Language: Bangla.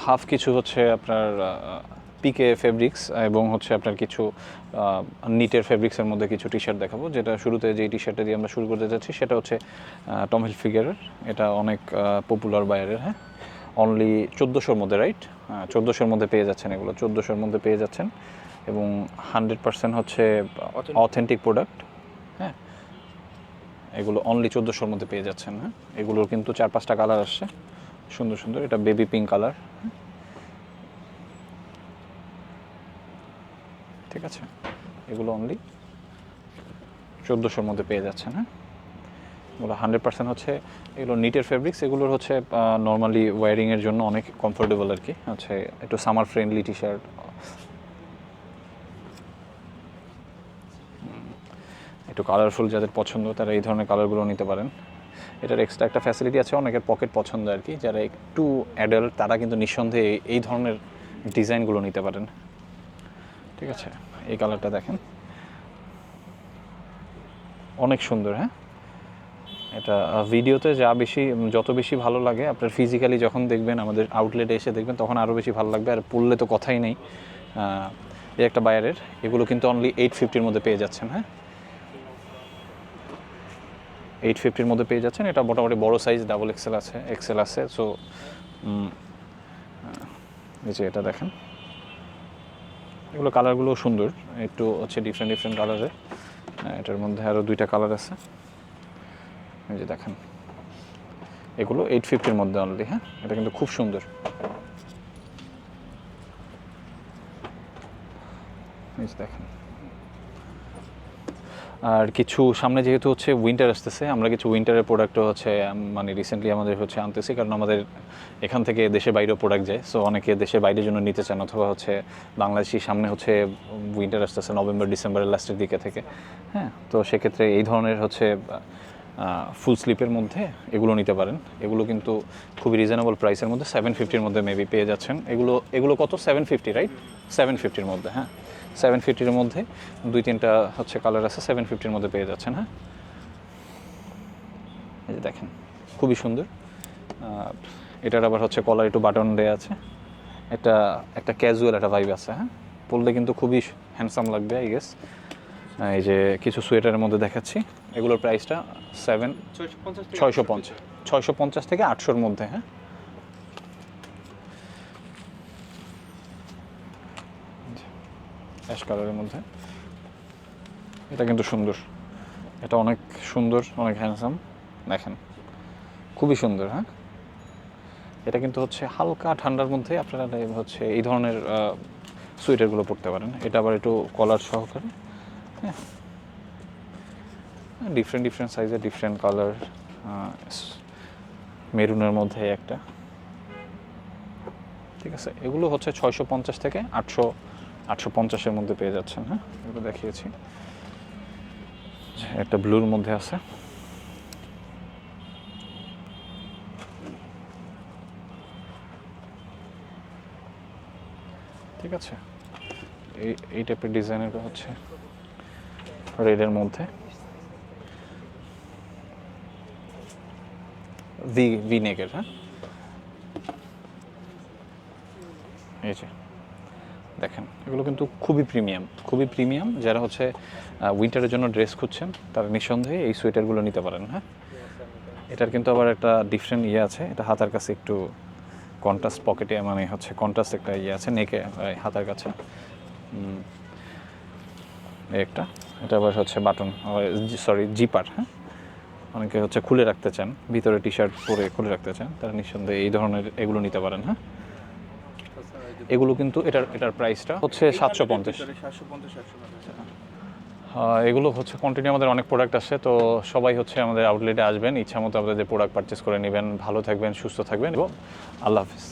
হাফ কিছু হচ্ছে আপনার পিকে ফেব্রিক্স এবং হচ্ছে আপনার কিছু নিটের ফেব্রিক্সের মধ্যে কিছু টি শার্ট দেখাবো। যেটা শুরুতে যেই টি শার্টটা দিয়ে আমরা শুরু করতে যাচ্ছি সেটা হচ্ছে টম হিলফিগারের। এটা অনেক পপুলার বাইরের, হ্যাঁ, অনলি 1400-র মধ্যে, রাইট? 1400-র মধ্যে পেয়ে যাচ্ছেন, এগুলো 1400-র মধ্যে পেয়ে যাচ্ছেন এবং 100% হচ্ছে অথেন্টিক প্রোডাক্ট, হ্যাঁ। এগুলো অনলি 1400-র মধ্যে পেয়ে যাচ্ছেন, হ্যাঁ। এগুলোর কিন্তু 4-5টা কালার আসছে, সুন্দর সুন্দর। এটা বেবি পিঙ্ক কালার, ঠিক আছে। এগুলো অনলি 1400-র মধ্যে পেয়ে যাচ্ছেন, হ্যাঁ। এগুলো 100% হচ্ছে এগুলো নিটের ফেব্রিক্স। এগুলোর হচ্ছে নর্মালি ওয়ারিংয়ের জন্য অনেক কমফোর্টেবল আর কি, হচ্ছে একটু সামার ফ্রেন্ডলি টি শার্ট। একটু কালারফুল যাদের পছন্দ তারা এই ধরনের কালারগুলো নিতে পারেন। এটার এক্সট্রা একটা ফ্যাসিলিটি আছে, অনেকের পকেট পছন্দ আর কি, যারা একটু অ্যাডাল্ট তারা কিন্তু নিঃসন্দেহে এই ধরনের ডিজাইনগুলো নিতে পারেন, ঠিক আছে। এই কালারটা দেখেন, অনেক সুন্দর, হ্যাঁ। এটা ভিডিওতে যত বেশি ভালো লাগে, আপনার ফিজিক্যালি যখন দেখবেন, আমাদের আউটলেটে এসে দেখবেন, তখন আরও বেশি ভালো লাগবে। আর পরলে তো কথাই নেই। এই একটা বায়ারের, এগুলো কিন্তু অনলি 850-র মধ্যে পেয়ে যাচ্ছেন, হ্যাঁ। 850-র মধ্যে পেয়ে যাচ্ছেন। এটা মোটামুটি বড় সাইজ, ডাবল এক্সেল আছে, এক্সেল আছে। সো এই যে এটা দেখেন, এগুলো কালারগুলো সুন্দর, একটু হচ্ছে ডিফারেন্ট ডিফারেন্ট কালারের। এটার মধ্যে আরও 2টা কালার আছে, এই যে দেখেন। এগুলো 850-র মধ্যে অনলি, হ্যাঁ। এটা কিন্তু খুব সুন্দর, এই যে দেখেন। আর কিছু সামনে যেহেতু হচ্ছে উইন্টার আসতেছে, আমরা কিছু উইন্টারের প্রোডাক্টও হচ্ছে মানে রিসেন্টলি আমাদের হচ্ছে আনতেছি, কারণ আমাদের এখান থেকে দেশের বাইরেও প্রোডাক্ট যায়। সো অনেকে দেশের বাইরের জন্য নিতে চান, অথবা হচ্ছে বাংলাদেশি সামনে হচ্ছে উইন্টার আসতেছে নভেম্বর ডিসেম্বরের লাস্টের দিকে থেকে, হ্যাঁ। তো সেক্ষেত্রে এই ধরনের হচ্ছে ফুল স্লিপের মধ্যে এগুলো নিতে পারেন। এগুলো কিন্তু খুবই রিজনেবল প্রাইসের মধ্যে, 750-র মধ্যে মেবি পেয়ে যাচ্ছেন। এগুলো কত? 750, রাইট? 750-র মধ্যে, হ্যাঁ। 750-র মধ্যে 2-3টা হচ্ছে কালার আছে, 750-র মধ্যে পেয়ে যাচ্ছেন, হ্যাঁ। এই যে দেখেন, খুবই সুন্দর। এটার আবার হচ্ছে কলার একটু বাটন দেওয়া আছে। এটা একটা ক্যাজুয়াল একটা ভাইব আছে, হ্যাঁ। পরলে কিন্তু খুবই হ্যান্ডসাম লাগবে, আই গেস। এই যে কিছু সোয়েটারের মধ্যে দেখাচ্ছি, এগুলোর প্রাইসটা 650 থেকে 800-র মধ্যে, হ্যাঁ। অ্যাশ কালারের মধ্যে, এটা কিন্তু সুন্দর, এটা অনেক সুন্দর, অনেক হ্যান্ডসাম, দেখেন, খুবই সুন্দর, হ্যাঁ। এটা কিন্তু হচ্ছে হালকা ঠান্ডার মধ্যে আপনারা হচ্ছে এই ধরনের সোয়েটারগুলো পরতে পারেন। এটা আবার একটু কলার সহকারে, হ্যাঁ। ডিফারেন্ট ডিফারেন্ট সাইজের, ডিফারেন্ট কালার। মেরুনের মধ্যে একটা, ঠিক আছে। এগুলো হচ্ছে 650 থেকে 850-এর মধ্যে পেয়ে যাচ্ছেন, হ্যাঁ। এগুলো দেখিয়েছি। একটা ব্লুর মধ্যে আছে, ঠিক আছে। এই টাইপের ডিজাইনের হচ্ছে রেডের মধ্যে, ভি নেকের, হ্যাঁ। এই যে দেখেন, এগুলো কিন্তু খুবই প্রিমিয়াম। যারা হচ্ছে উইন্টারের জন্য ড্রেস খুঁজছেন তারা নিঃসন্দেহে এই সোয়েটারগুলো নিতে পারেন, হ্যাঁ। এটার কিন্তু আবার একটা ডিফারেন্ট আছে, এটা হাতার কাছে একটু কন্ট্রাস্ট, পকেটে মানে হচ্ছে কন্ট্রাস্ট একটা আছে নেকে, হাতার কাছে একটা। এটা আবার হচ্ছে বাটন, জিপার, হ্যাঁ। অনেকে হচ্ছে খুলে রাখতে চান, ভিতরে টি শার্ট পরে খুলে রাখতে চান, তারা নিঃসন্দেহে এই ধরনের এগুলো নিতে পারেন, হ্যাঁ। এগুলো কিন্তু এটার প্রাইসটা হচ্ছে 750। এগুলো হচ্ছে কন্টিনিউ আমাদের অনেক প্রোডাক্ট আসে, তো সবাই হচ্ছে আমাদের আউটলেটে আসবেন, ইচ্ছা মতো আপনাদের প্রোডাক্ট পারচেস করে নেবেন। ভালো থাকবেন, সুস্থ থাকবেন এবং আল্লাহ হাফিজ।